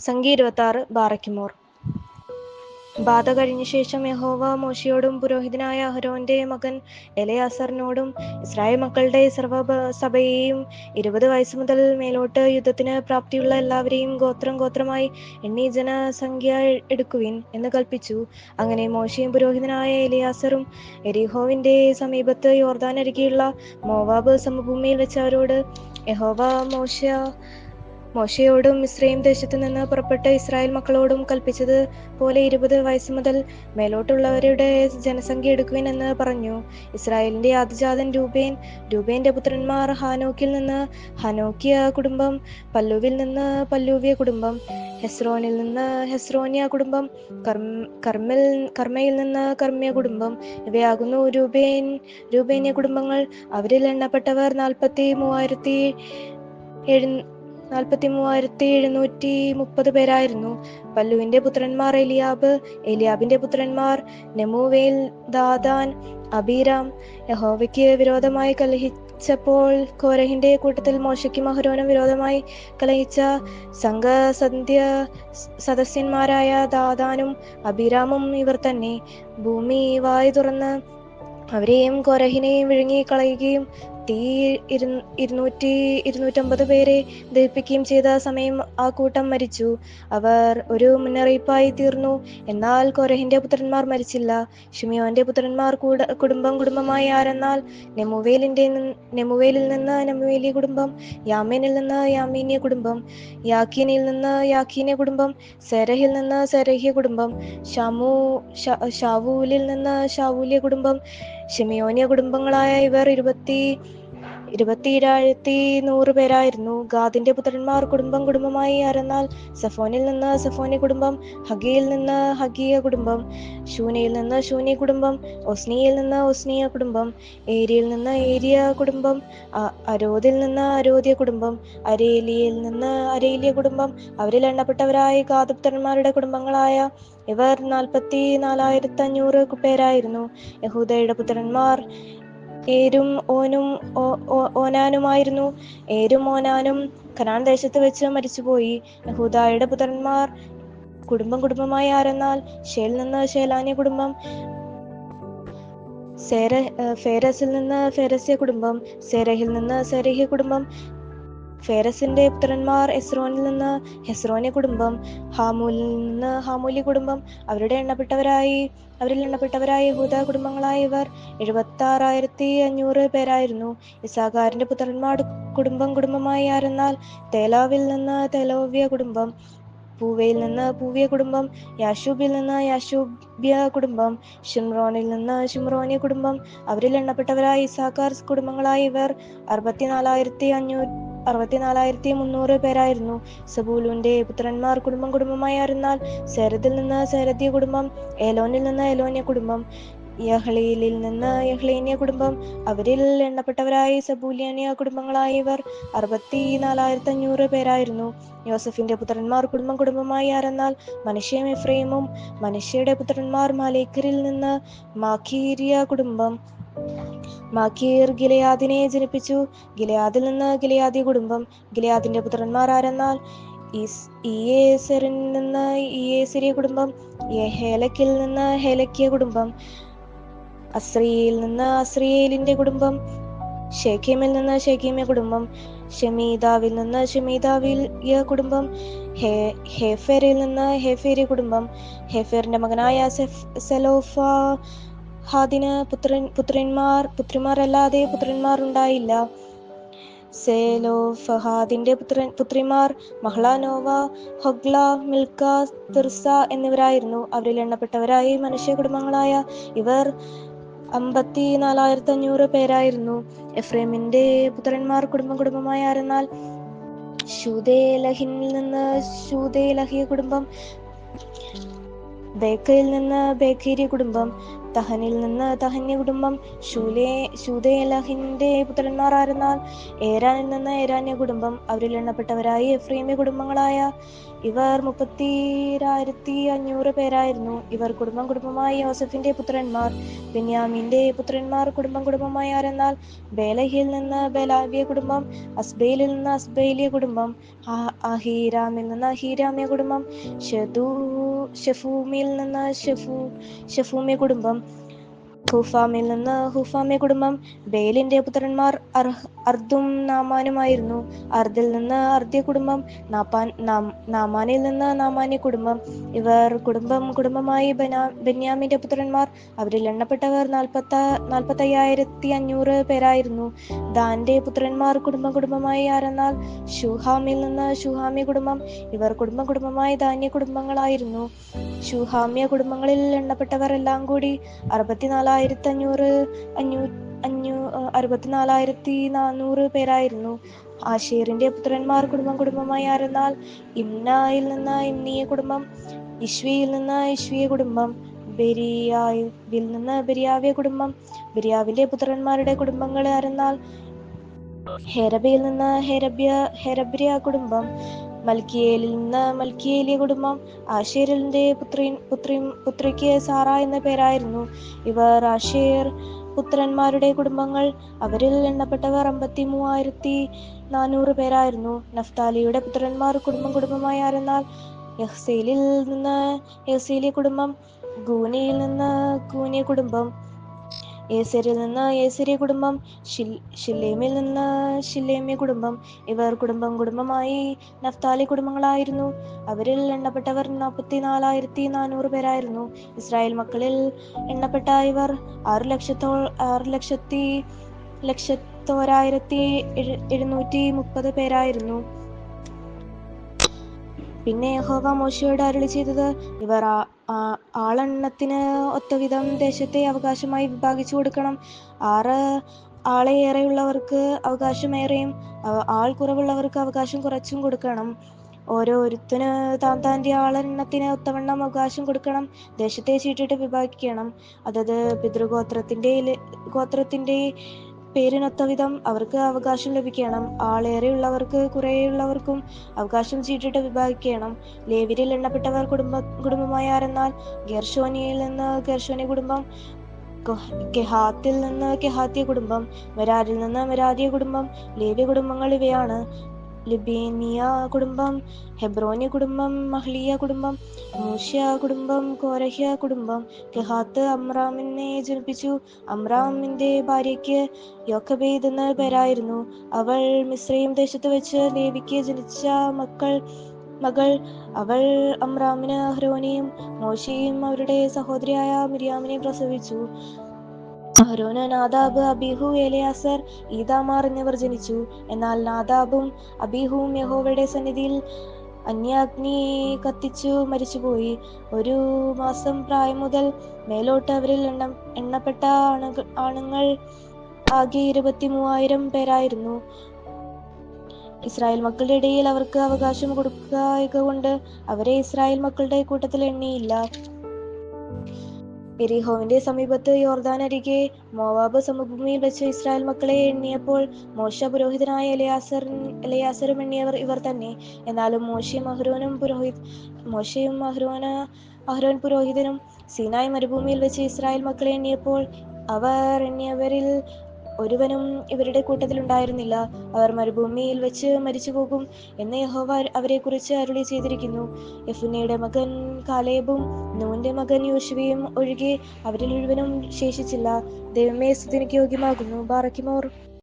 സംഖ്യ 26 ബാറയ്ക്കുമോർ. ബാധ കഴിഞ്ഞ ശേഷം യഹോവ മോശയോടും പുരോഹിതനായ അഹരോന്റെ മകൻ എലെയാസറിനോടും ഇസ്രായേൽ മക്കളുടെ സർവ്വസഭയെയും 20 വയസ്സ് മുതൽ മേലോട്ട് യുദ്ധത്തിന് പ്രാപ്തിയുള്ള എല്ലാവരെയും ഗോത്രം ഗോത്രമായി എണ്ണി ജനസംഖ്യ എടുക്കുവിൻ എന്ന് കൽപ്പിച്ചു. അങ്ങനെ മോശയും പുരോഹിതനായ എലെയാസറും യെരിഹോവിന്റെ സമീപത്ത് യോർദാനരികെയുള്ള മോവാബ് സമഭൂമിയിൽ വെച്ച് അവരോട് യഹോവ മോശയോടും മിസ്രയീം ദേശത്തു നിന്ന് പുറപ്പെട്ട ഇസ്രായേൽ മക്കളോടും കൽപ്പിച്ചത് പോലെ 20 വയസ്സ് മുതൽ മേലോട്ടുള്ളവരുടെ ജനസംഖ്യ എടുക്കുവിൻ എന്ന് പറഞ്ഞു. ഇസ്രായേലിന്റെ ആദ്യജാതൻ രൂബേന്റെ പുത്രന്മാർ ഹാനോക്കിൽ നിന്ന് ഹാനോക്കിയ കുടുംബം, പല്ലൂവിൽ നിന്ന് പല്ലൂവിയ കുടുംബം, ഹെസ്രോനിൽ നിന്ന് ഹെസ്രോന്യ കുടുംബം, കർമ്മയിൽ നിന്ന് കർമ്മ്യ കുടുംബം. ഇവയാകുന്നു രൂബേന്യ കുടുംബങ്ങൾ. അവരിൽ എണ്ണപ്പെട്ടവർ 43,730 പേരായിരുന്നു. പല്ലുവിന്റെ പുത്രന്മാർ എലിയാബിന്റെ പുത്രന്മാർ നെമൂവേൽ, ദാദാൻ, അബീരാം. യഹോവയ്ക്ക് വിരോധമായി കലഹിച്ചപ്പോൾ കോരഹിന്റെ കൂട്ടത്തിൽ മോശയ്ക്കും അഹരോനും വിരോധമായി കലഹിച്ച സദസ്യന്മാരായ ദാദാനും അബീരാമും ഇവർ തന്നെ. ഭൂമി വായ് തുറന്ന് അവരെയും കോരഹിനെയും വിഴുങ്ങി കളയുകയും തീ 250 പേരെ ദഹിപ്പിക്കുകയും ചെയ്ത സമയം ആ കൂട്ടം മരിച്ചു. അവർ ഒരു മുന്നറിയിപ്പായി തീർന്നു. എന്നാൽ കോരഹിന്റെ പുത്രന്മാർ മരിച്ചില്ല. ശിമിയോന്റെ പുത്രന്മാർ കുടുംബമായി ആരെന്നാൽ നെമൂവേലിൽ നിന്ന് നെമൂവേലി കുടുംബം, യാമീനിൽ നിന്ന് യാമീന്യ കുടുംബം, യാക്കീനിൽ നിന്ന് യാക്കീന്യ കുടുംബം, സെരഹിൽ നിന്ന് സെരഹ്യ കുടുംബം, ഷാവൂലിൽ നിന്ന് ഷാവൂല്യ കുടുംബം. ശിമിയോന്യ കുടുംബങ്ങളായ ഇവർ 27,100 പേരായിരുന്നു. ഗാദിന്റെ പുത്രന്മാർ കുടുംബമായി ആരെന്നാൽ സഫോനിൽ നിന്ന് സഫോനി കുടുംബം, ഹഗിയിൽ നിന്ന് ഹഗിയ കുടുംബം, ശൂനയിൽ നിന്ന് ശൂനി കുടുംബം, ഒസ്നിയിൽ നിന്ന് ഒസ്നിയ കുടുംബം, ഏരിയിൽ നിന്ന് ഏരിയ കുടുംബം, അരോദിൽ നിന്ന് അരോദ്യ കുടുംബം, അരേലിയിൽ നിന്ന് അരേലിയ കുടുംബം. അവരിൽ എണ്ണപ്പെട്ടവരായ ഗാദ് പുത്രന്മാരുടെ കുടുംബങ്ങളായ ഇവർ 44,500 പേരായിരുന്നു. യഹൂദയുടെ പുത്രന്മാർ ഏരും ഓനാനുമായിരുന്നു. ഏരും ഓനാനും കനാൻ ദേശത്ത് വെച്ച് മരിച്ചുപോയി. യഹൂദായുടെ പുത്രന്മാർ കുടുംബമായി ആരെന്നാൽ ഷേൽ നിന്ന് ഷേലാന്യ കുടുംബം, ഫേരസിൽ നിന്ന് ഫേരസ്യ കുടുംബം, സെരഹിൽ നിന്ന് സെരഹ്യ കുടുംബം. ഫേരസിന്റെ പുത്രന്മാർ എസ്രോനിൽ നിന്ന് ഹെസ്രോന്യ കുടുംബം, ഹാമൂലിൽ നിന്ന് ഹാമൂലി കുടുംബം. അവരിൽ എണ്ണപ്പെട്ടവരായ യഹൂദ കുടുംബങ്ങളായ ഇവർ 76,500 പേരായിരുന്നു. ഇസ്സാഖാരിന്റെ പുത്രന്മാർ കുടുംബമായി ആരെന്നാൽ തേലാവിൽ നിന്ന് തേലോവ്യ കുടുംബം, പൂവയിൽ നിന്ന് പൂവ്യ കുടുംബം, യാശൂബിൽ നിന്ന് യാശൂബ്യ കുടുംബം, ഷിമ്രോനിൽ നിന്ന് ഷിമ്രോന്യ കുടുംബം. അവരിൽ എണ്ണപ്പെട്ടവരായ ഇസ്സാഖാർ കുടുംബങ്ങളായ ഇവർ 64,300 പേരായിരുന്നു. സബൂലൂന്റെ പുത്രന്മാർ കുടുംബമായി ആരെന്നാൽ സെരദിൽ നിന്ന് സെരദ്യ കുടുംബം, ഏലോനിൽ നിന്ന് ഏലോന്യ കുടുംബം, യഹ്ലീലിൽ നിന്ന് യഹ്ലീന്യ കുടുംബം. അവരിൽ എണ്ണപ്പെട്ടവരായ സബൂല്യാന്യ കുടുംബങ്ങളായ ഇവർ 64,500 പേരായിരുന്നു. യോസഫിന്റെ പുത്രന്മാർ കുടുംബമായി ആരെന്നാൽ മനശ്ശെയും എഫ്രൈമും. മനശ്ശെയുടെ പുത്രന്മാർ മാലേക്കരിൽ നിന്ന് മാഖീര്യ കുടുംബം. മാഖീർ ഗിലെയാദിനെ ജനിപ്പിച്ചു. ഗിലെയാദിൽ നിന്ന് ഗിലെയാദി കുടുംബം. ഗിലെയാദിന്റെ പുത്രന്മാർ ആരെന്നാൽ ഇയേസരിൽ നിന്ന് ഇയേസരിയ കുടുംബം, ഹേലക്കിൽ നിന്ന് ഹേലക്കിയ കുടുംബം, അസ്രിയയിൽ നിന്ന് അസ്രിയേലിന്റെ കുടുംബം, ഷെഖീമിൽ നിന്ന് ഷെഖീമ്യ കുടുംബം, ഷെമീദാവിൽ നിന്ന് ഷെമീദാവിയ കുടുംബം, ഹേഫെരിൽ നിന്ന് ഹേഫേരി കുടുംബം. ഹേഫേറിന്റെ മകനായ സെലോഫഹാദിന് പുത്രിമാർ അല്ലാതെ പുത്രന്മാർ ഉണ്ടായില്ല. സെലോഫഹാദിന്റെ പുത്രിമാർ Mahlah, Nova, Hoglah, Milkha, Tirzah എന്നിവരായിരുന്നു. അവരിൽ എണ്ണപ്പെട്ടവരായി മനുഷ്യ കുടുംബങ്ങളായ ഇവർ 54,500 പേരായിരുന്നു. എഫ്രൈമിന്റെ പുത്രന്മാർ കുടുംബമായി ആരെന്നാൽ ശൂദേലഹിൽ നിന്ന് ശൂദേലഹിയ കുടുംബം, ബേക്കയിൽ നിന്ന് ബേഖീരി കുടുംബം, തഹനിൽ നിന്ന് തഹന്യ കുടുംബം. ശൂദേലഹിന്റെ പുത്രന്മാർ ആരെന്നാൽ ഏരാനിൽ നിന്ന് ഏരാന്യ കുടുംബം. അവരിൽ എണ്ണപ്പെട്ടവരായി എഫ്രൈമ്യ കുടുംബങ്ങളായ ഇവർ 30,500 പേരായിരുന്നു. ഇവർ കുടുംബം കുടുംബമായി യോസഫിന്റെ പുത്രന്മാർ. ബെന്യാമീന്റെ പുത്രന്മാർ കുടുംബം കുടുംബമായി ആരെന്നാൽ ബേലഹിൽ നിന്ന് ബേലാവ്യ കുടുംബം. അസ്ബേലിൽ നിന്ന് അസ്ബേലിയ കുടുംബം. അഹീരാമിൽ നിന്ന് അഹീരാമ്യ കുടുംബം. ഷെഫൂമിൽ നിന്ന് ഷെഫൂമ്യ കുടുംബം. ഹൂഫാമിൽ നിന്ന് ഹൂഫാമ്യ കുടുംബം. ബേലിന്റെ പുത്രന്മാർ അർദും നാമാനുമായിരുന്നു. അർദിൽ നിന്ന് അർദ്യ കുടുംബം. നാമാനിൽ നിന്ന് നാമാന്യ കുടുംബം. ഇവർ കുടുംബം കുടുംബമായി ബെന്യാമിന്റെ പുത്രന്മാർ. അവരിൽ എണ്ണപ്പെട്ടവർ 45,500 പേരായിരുന്നു. ദാന്റെ പുത്രന്മാർ കുടുംബം കുടുംബമായി ആരെന്നാൽ ഷൂഹാമിൽ നിന്ന് ഷൂഹാമ്യ കുടുംബം. ഇവർ കുടുംബം കുടുംബമായി ധാന്യ കുടുംബങ്ങളായിരുന്നു. ഷൂഹാമ്യ കുടുംബങ്ങളിൽ എണ്ണപ്പെട്ടവർ എല്ലാം കൂടി 64,400 പേരായിരുന്നു. ആശേറിന്റെ പുത്രന്മാർ കുടുംബം കുടുംബമായി ആരെന്നാൽ ഇമ്നായിൽ നിന്ന് ഇമ്നിയ കുടുംബം. ഇഷ്വിയിൽ നിന്ന് ഇഷ്വിയ കുടുംബം. ബെരിയാവിൽ നിന്ന് ബെരിയാവ്യ കുടുംബം. ബെരിയാവിന്റെ പുത്രന്മാരുടെ കുടുംബങ്ങൾ ആരെന്നാൽ ഹെരബയിൽ നിന്ന് ഹെരബ്യ കുടുംബം. മൽക്കിയേലിൽ നിന്ന് മൽക്കിയേലിയ കുടുംബം. ആശേരിന്റെ പുത്രിക്ക് സാറ എന്ന പേരായിരുന്നു. ഇവർ ആശേർ പുത്രന്മാരുടെ കുടുംബങ്ങൾ. അവരിൽ എണ്ണപ്പെട്ടവർ 53,400 പേരായിരുന്നു. നഫ്താലിയുടെ പുത്രന്മാർ കുടുംബം കുടുംബമായി ആരെന്നാൽ യഹ്സേലിൽ നിന്ന് യഹ്സേലിയ കുടുംബം. ഗൂനിയിൽ നിന്ന് ഗൂനിയ കുടുംബം. ഏസരിൽ നിന്ന് ഏസരിയ കുടുംബം. ഷില്ലേമിൽ നിന്ന് ഷില്ലേമ്യ കുടുംബം. ഇവർ കുടുംബം കുടുംബമായി നഫ്താലി കുടുംബങ്ങളായിരുന്നു. അവരിൽ എണ്ണപ്പെട്ടവർ 44,400 പേരായിരുന്നു. ഇസ്രായേൽ മക്കളിൽ എണ്ണപ്പെട്ട ഇവർ 6,01,730 പേരായിരുന്നു. പിന്നെ യഹോവ മോശയോട് അരുളി ചെയ്തത്, ഇവർ ആളെണ്ണത്തിന് ഒത്തവിധം ദേശത്തെ അവകാശമായി വിഭാഗിച്ചു കൊടുക്കണം. 6 ആളേറെയുള്ളവർക്ക് അവകാശമേറെയും ആൾ കുറവുള്ളവർക്ക് അവകാശം കുറച്ചും കൊടുക്കണം. ഓരോരുത്തന് താന്റെ ആളെണ്ണത്തിന് ഒത്തവണ്ണം അവകാശം കൊടുക്കണം. ദേശത്തെ ചീട്ടിട്ട് വിഭാഗിക്കണം. അതത് പിതൃഗോത്രത്തിന്റെ പേരിനൊത്തവിധം അവർക്ക് അവകാശം ലഭിക്കണം. ആളേറെയുള്ളവർക്ക് കുറേയുള്ളവർക്കും അവകാശം ചീട്ടിട്ട് വിഭാഗിക്കണം. ലേവ്യരിൽ എണ്ണപ്പെട്ടവർ കുടുംബമായി ആരെന്നാൽ ഗെർശോനിയിൽ നിന്ന് ഗെർശോനി കുടുംബം. കെഹാത്തിൽ നിന്ന് കെഹാത്യ കുടുംബം. മെരാരിൽ നിന്ന് മെരാദിയ കുടുംബം. ലേവ്യ കുടുംബങ്ങൾ ഇവയാണ്: ലിബേനിയ കുടുംബം, ഹെബ്രോന്യ കുടുംബം, മഹ്ലിയ കുടുംബം, മൂഷ്യ കുടുംബം, കോരഹ്യ കുടുംബം. കെഹാത്ത് അമ്രാമിനെ ജനിപ്പിച്ചു. അമ്രാമിന്റെ ഭാര്യയ്ക്ക് യോക്കബേദ് എന്ന പേരായിരുന്നു. അവൾ മിസ്രയീം ദേശത്ത് വെച്ച് ലേവിക്ക് ജനിച്ച മകൾ. അവൾ അമ്രാമിന് അഹ്രോനെയും മോശെയും അവരുടെ സഹോദരിയായ മിര്യാമിനെ പ്രസവിച്ചു. അഹ്രോന് നാദാബ്, അബീഹു, എലെയാസർ, ഈതാമാർ എന്നിവർ ജനിച്ചു. എന്നാൽ നാദാബും അബീഹുവും യഹോവയുടെ സന്നിധിയിൽ അന്യാഗ്നി കത്തിച്ചു മരിച്ചുപോയി. 1 മാസം പ്രായം മുതൽ മേലോട്ട് അവരിൽ എണ്ണപ്പെട്ട ആണുങ്ങൾ ആകെ 23,000 പേരായിരുന്നു. ഇസ്രായേൽ മക്കളുടെ ഇടയിൽ അവർക്ക് അവകാശം കൊടുക്കുക കൊണ്ട് അവരെ ഇസ്രായേൽ മക്കളുടെ കൂട്ടത്തിൽ എണ്ണിയില്ല. എരിഹോവിന്റെ സമീപത്ത് യോർദാൻ അരികെ മോവാബ് സമഭൂമിയിൽ വെച്ച് ഇസ്രായേൽ മക്കളെ എണ്ണിയപ്പോൾ മോശ പുരോഹിതനായ എലെയാസരും എണ്ണിയവർ ഇവർ തന്നെ. എന്നാലും മോശയും അഹ്രോൻ പുരോഹിതനും സീനായ് മരുഭൂമിയിൽ വെച്ച് ഇസ്രായേൽ മക്കളെ എണ്ണിയപ്പോൾ അവർ എണ്ണിയവരിൽ ഒരുവനും ഇവരുടെ കൂട്ടത്തിലുണ്ടായിരുന്നില്ല. അവർ മരുഭൂമിയിൽ വെച്ച് മരിച്ചുപോകും എന്ന് യഹോവ അവരെക്കുറിച്ച് അരുളി ചെയ്തിരിക്കുന്നു. യെഫുന്നയുടെ മകൻ കാലേബും നൂന്റെ മകൻ യോശുവയും ഒഴികെ അവരിൽ മുഴുവനും ശേഷിച്ചില്ല. ദൈവമേ, സ്തുതിക്ക് യോഗ്യമാകുന്നു. ബാറക്കിമോർ.